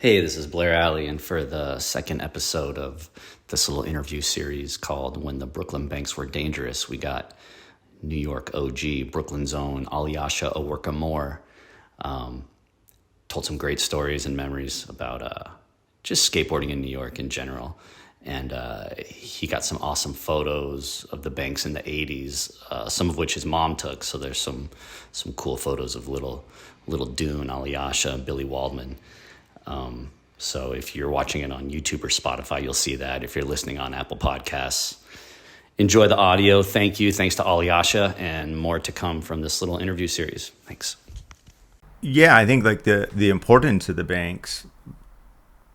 Hey, this is Blair Alley, and for the second episode of this little interview series called When the Brooklyn Banks Were Dangerous, we got New York OG, Brooklyn's own Alyasha Owerka-Moore. Told some great stories and memories about just skateboarding in New York in general. And he got some awesome photos of the banks in the 80s, some of which his mom took. So there's some cool photos of little Dune, Alyasha, and Billy Waldman. So if you're watching it on YouTube or Spotify, you'll see that. If you're listening on Apple Podcasts, enjoy the audio. Thank you. Thanks to Alyasha, and more to come from this little interview series. Thanks. Yeah, I think like the importance of the banks,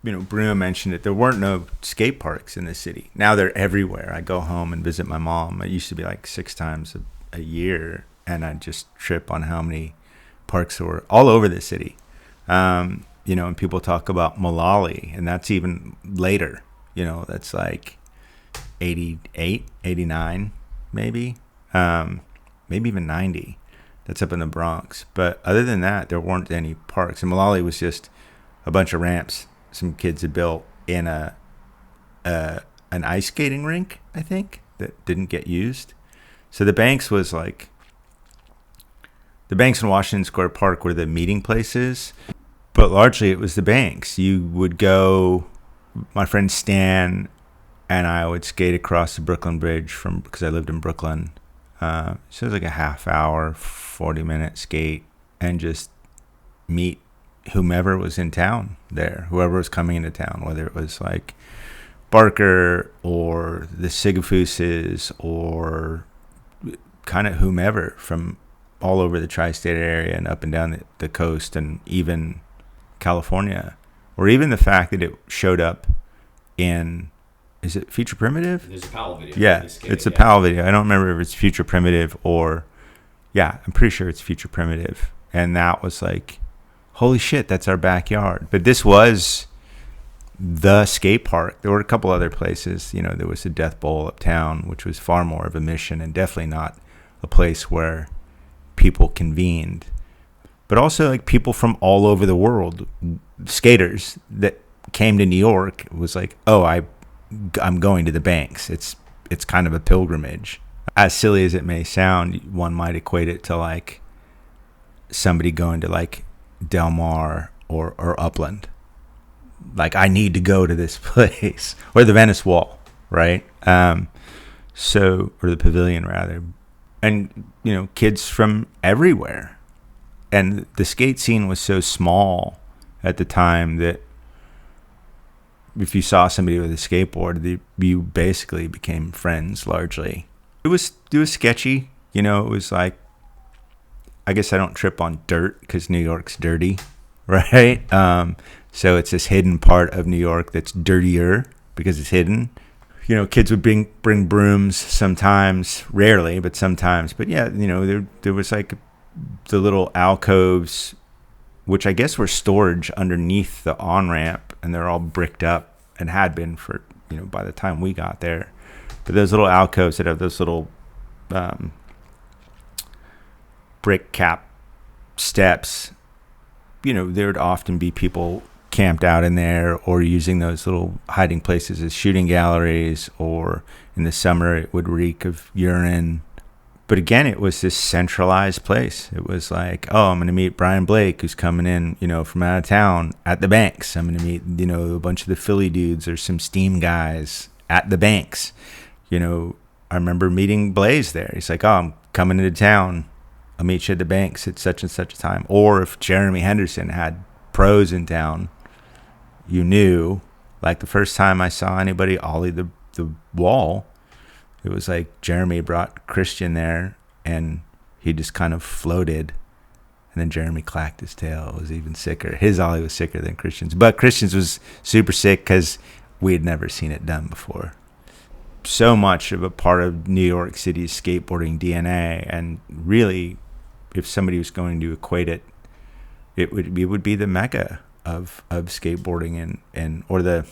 Bruno mentioned it. There weren't no skate parks in the city. Now they're everywhere. I go home and visit my mom. It used to be like 6 times a year, and I just trip on how many parks there were all over the city. And people talk about Malali, and that's even later. That's like 88, 89, maybe even 90. That's up in the Bronx. But other than that, there weren't any parks. And Malali was just a bunch of ramps some kids had built in an ice skating rink, I think, that didn't get used. So the banks in Washington Square Park were the meeting places. But largely it was the banks. You would go, my friend Stan and I would skate across the Brooklyn Bridge because I lived in Brooklyn. So it was like a half hour, 40-minute skate, and just meet whomever was in town there, whoever was coming into town, whether it was like Barker or the Sigafooses or kind of whomever from all over the tri-state area and up and down the coast and even California, or even the fact that it showed up in, is it Future Primitive? There's a Powell video. Yeah, it's a Powell video. I don't remember if it's Future Primitive or, yeah, I'm pretty sure it's Future Primitive. And that was like, holy shit, that's our backyard. But this was the skate park. There were a couple other places. There was the Death Bowl uptown, which was far more of a mission and definitely not a place where people convened. But also like people from all over the world, skaters that came to New York, was like, oh, I'm going to the banks. It's kind of a pilgrimage. As silly as it may sound, one might equate it to like somebody going to like Del Mar or Upland. Like, I need to go to this place. Or the Venice Wall, right? Or the Pavilion rather. And, kids from everywhere. And the skate scene was so small at the time that if you saw somebody with a skateboard, you basically became friends largely. It was sketchy. It was like, I guess I don't trip on dirt because New York's dirty, right? So it's this hidden part of New York that's dirtier because it's hidden. Kids would bring brooms sometimes, rarely, but sometimes. But yeah, there was like the little alcoves, which I guess were storage underneath the on-ramp, and they're all bricked up and had been for, by the time we got there. But those little alcoves that have those little brick cap steps, there would often be people camped out in there or using those little hiding places as shooting galleries, or in the summer it would reek of urine. But again, it was this centralized place. It was like, oh, I'm going to meet Brian Blake, who's coming in, from out of town at the banks. I'm going to meet, a bunch of the Philly dudes or some steam guys at the banks. I remember meeting Blaze there. He's like, oh, I'm coming into town. I'll meet you at the banks at such and such a time. Or if Jeremy Henderson had pros in town, you knew, like the first time I saw anybody ollie the wall, it was like Jeremy brought Christian there, and he just kind of floated, and then Jeremy clacked his tail. It was even sicker. His ollie was sicker than Christian's, but Christian's was super sick because we had never seen it done before. So much of a part of New York City's skateboarding DNA, and really, if somebody was going to equate it, it would be the mecca of skateboarding and or the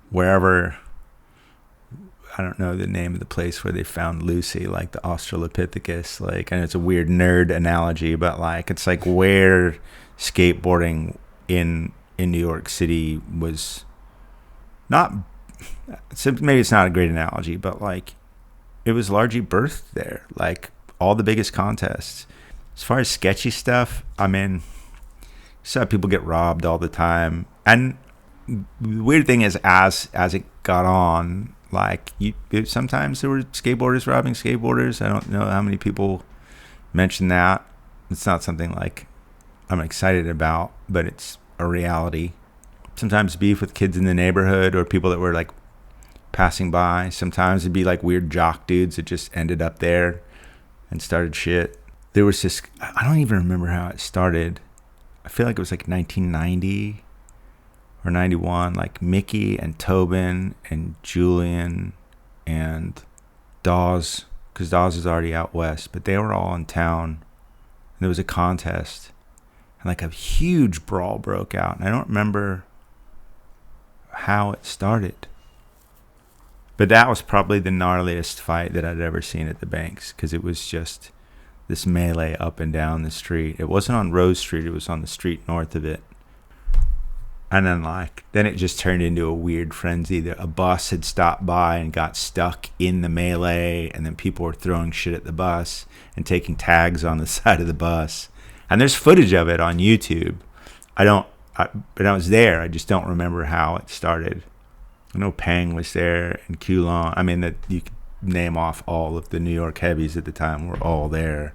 wherever. I don't know the name of the place where they found Lucy, like the Australopithecus. Like, and it's a weird nerd analogy, but like it's like where skateboarding in New York City was not, maybe it's not a great analogy, but like it was largely birthed there. Like all the biggest contests. As far as sketchy stuff, I mean, saw people get robbed all the time. And the weird thing is, as it got on, like sometimes there were skateboarders robbing skateboarders. I don't know how many people mention that. It's not something like I'm excited about, but it's a reality. Sometimes beef with kids in the neighborhood or people that were like passing by. Sometimes it'd be like weird jock dudes that just ended up there and started shit. There was this, I don't even remember how it started. I feel like it was like 1990 or 91, like Mickey and Tobin and Julian and Dawes, because Dawes is already out west, but they were all in town. And there was a contest, and like a huge brawl broke out. And I don't remember how it started, but that was probably the gnarliest fight that I'd ever seen at the Banks, because it was just this melee up and down the street. It wasn't on Rose Street, it was on the street north of it. And then it just turned into a weird frenzy. A bus had stopped by and got stuck in the melee, and then people were throwing shit at the bus and taking tags on the side of the bus. And there's footage of it on YouTube. But I was there. I just don't remember how it started. I know Pang was there and Kulon. I mean, that you could name off all of the New York heavies at the time were all there.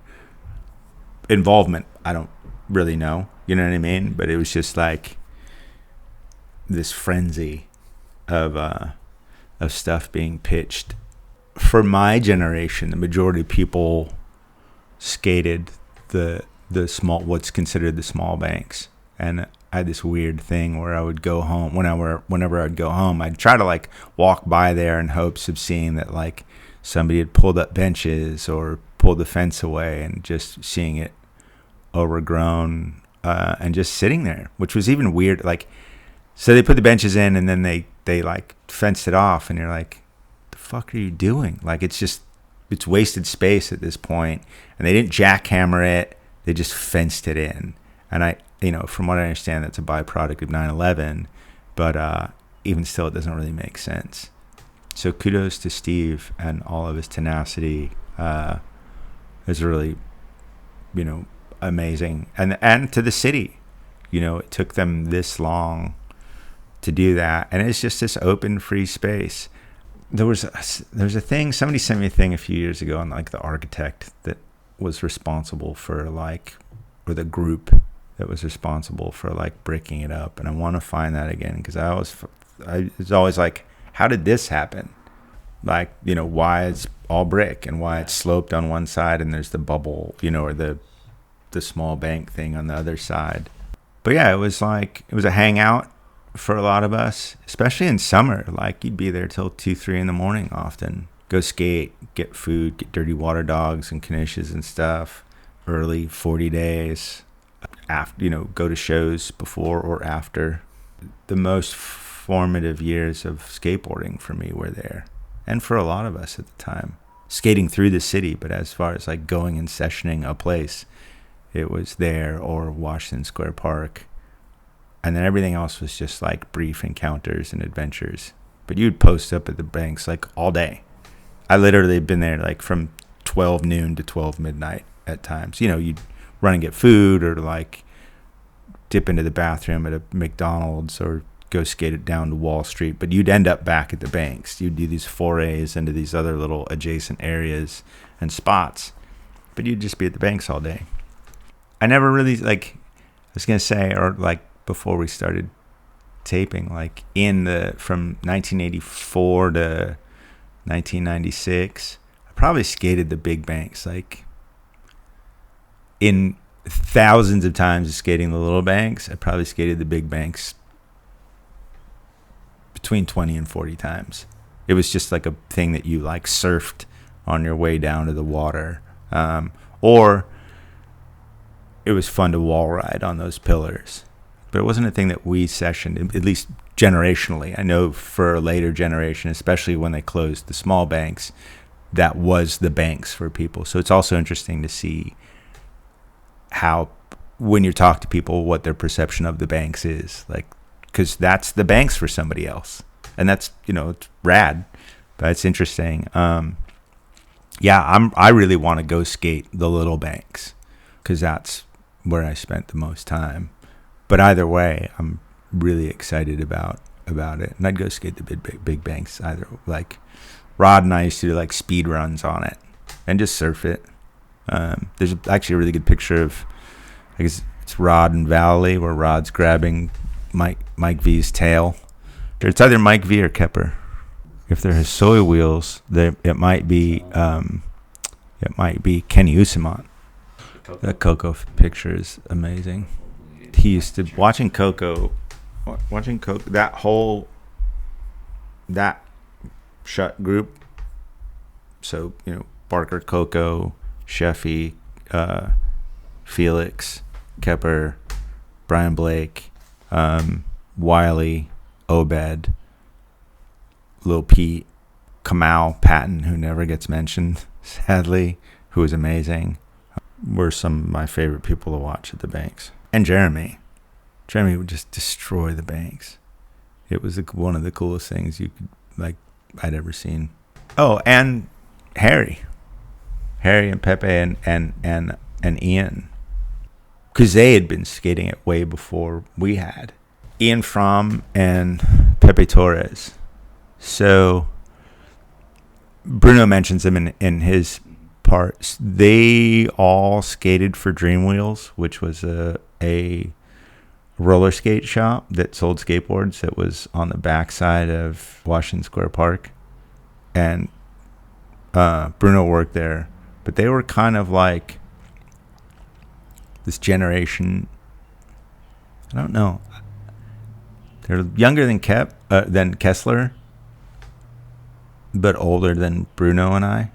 Involvement, I don't really know. You know what I mean? But it was just like this frenzy of stuff being pitched. For my generation, the majority of people skated the small, what's considered the small banks. And I had this weird thing where I would go home whenever I'd go home, I'd try to like walk by there in hopes of seeing that like somebody had pulled up benches or pulled the fence away, and just seeing it overgrown and just sitting there, which was even weird. Like, so they put the benches in and then they like fenced it off, and you're like, the fuck are you doing? Like, it's wasted space at this point. And they didn't jackhammer it, they just fenced it in. And from what I understand, that's a byproduct of 9/11, but even still, it doesn't really make sense. So kudos to Steve and all of his tenacity. Is really, amazing. And to the city, it took them this long to do that. And it's just this open, free space. There's a thing, somebody sent me a thing a few years ago on like the architect that was responsible for or the group that was responsible for like breaking it up. And I want to find that again, because I was always like, how did this happen? Like, why it's all brick and why it's sloped on one side and there's the bubble, or the small bank thing on the other side. But yeah, it was a hangout for a lot of us, especially in summer. Like, you'd be there till 2-3 in the morning often. Go skate, get food, get dirty water dogs and knishes and stuff. Early 40 days. After, go to shows before or after. The most formative years of skateboarding for me were there, and for a lot of us at the time. Skating through the city, but as far as like going and sessioning a place, it was there or Washington Square Park. And then everything else was just like brief encounters and adventures. But you'd post up at the Banks like all day. I literally had been there like from 12 noon to 12 midnight at times. You'd run and get food, or like dip into the bathroom at a McDonald's, or go skate it down to Wall Street. But you'd end up back at the Banks. You'd do these forays into these other little adjacent areas and spots, but you'd just be at the Banks all day. I never really, like, I was gonna say, or like before we started taping, like from 1984 to 1996, I probably skated the big Banks like in thousands of times of skating the little Banks. I probably skated the big Banks between 20 and 40 times. It was just like a thing that you like surfed on your way down to the water, or it was fun to wall ride on those pillars. But it wasn't a thing that we sessioned, at least generationally. I know for a later generation, especially when they closed the small Banks, that was the Banks for people. So it's also interesting to see how when you talk to people what their perception of the banks is, like, because that's the banks for somebody else, and that's, it's rad, but it's interesting. I really want to go skate the little banks because that's where I spent the most time. But either way, I'm really excited about it, and I'd go skate the big banks either. Like Rod and I used to do like speed runs on it and just surf it. There's actually a really good picture of, I guess it's Rod and Valley, where Rod's grabbing Mike V's tail. It's either Mike V or Kepper. If they're his soy wheels, it might be Kenny Usamont. That Coco picture is amazing. He used to watching Coco, that shut group. So Barker, Coco, Sheffy, Felix, Kepper, Brian Blake, Wiley, Obed, Lil Pete, Kamau Patton, who never gets mentioned, sadly, who is amazing, were some of my favorite people to watch at the banks. And Jeremy would just destroy the banks. It was one of the coolest things I'd ever seen. Oh, and Harry and Pepe and Ian, because they had been skating it way before we had. Ian Fromm and Pepe Torres. So Bruno mentions them in his parts. They all skated for Dream Wheels, which was a roller skate shop that sold skateboards that was on the backside of Washington Square Park. And Bruno worked there. But they were kind of like this generation. I don't know. They're younger than Kessler, but older than Bruno and I.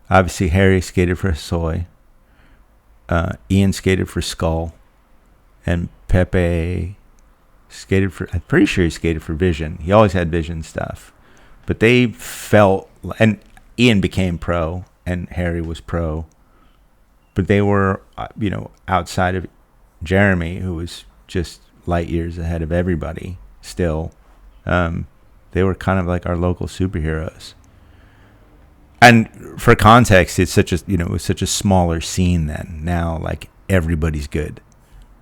Obviously, Harry skated for Soy. Ian skated for Skull. And Pepe skated for, I'm pretty sure he skated for Vision. He always had Vision stuff. But they felt, and Ian became pro, and Harry was pro. But they were, outside of Jeremy, who was just light years ahead of everybody still. They were kind of like our local superheroes. And for context, it's such a, it was such a smaller scene then. Now, like, everybody's good.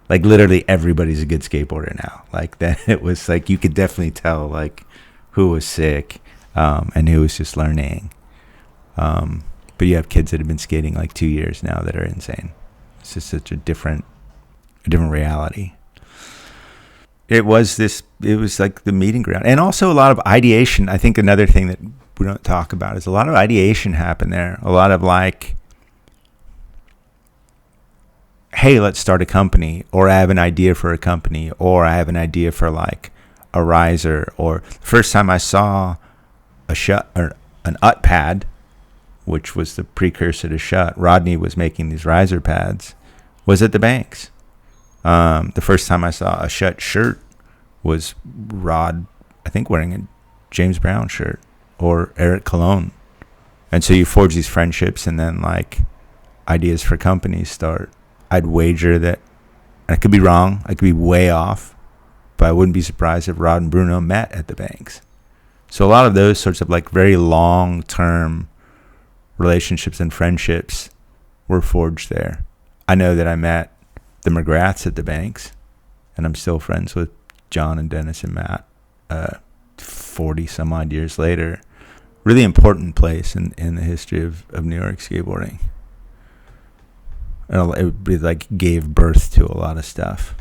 Like, literally everybody's a good skateboarder now. Like, that, it was like, you could definitely tell, like, who was sick and who was just learning. But you have kids that have been skating like 2 years now that are insane. It's just such a different reality. It was like the meeting ground. And also a lot of ideation. I think another thing that we don't talk about is a lot of ideation happened there. A lot of like, hey, let's start a company, or I have an idea for a company, or I have an idea for like a riser. Or the first time I saw an UT pad, which was the precursor to Shut, Rodney was making these riser pads, was at the banks. The first time I saw a Shut shirt was Rod, I think, wearing a James Brown shirt, or Eric Cologne. And so you forge these friendships, and then like ideas for companies start. I'd wager that, and I could be wrong, I could be way off, but I wouldn't be surprised if Rod and Bruno met at the banks. So a lot of those sorts of like very long-term relationships and friendships were forged there. I know that I met the McGraths at the banks, and I'm still friends with John and Dennis and Matt 40 some odd years later. Really important place in the history of New York skateboarding. And it like gave birth to a lot of stuff.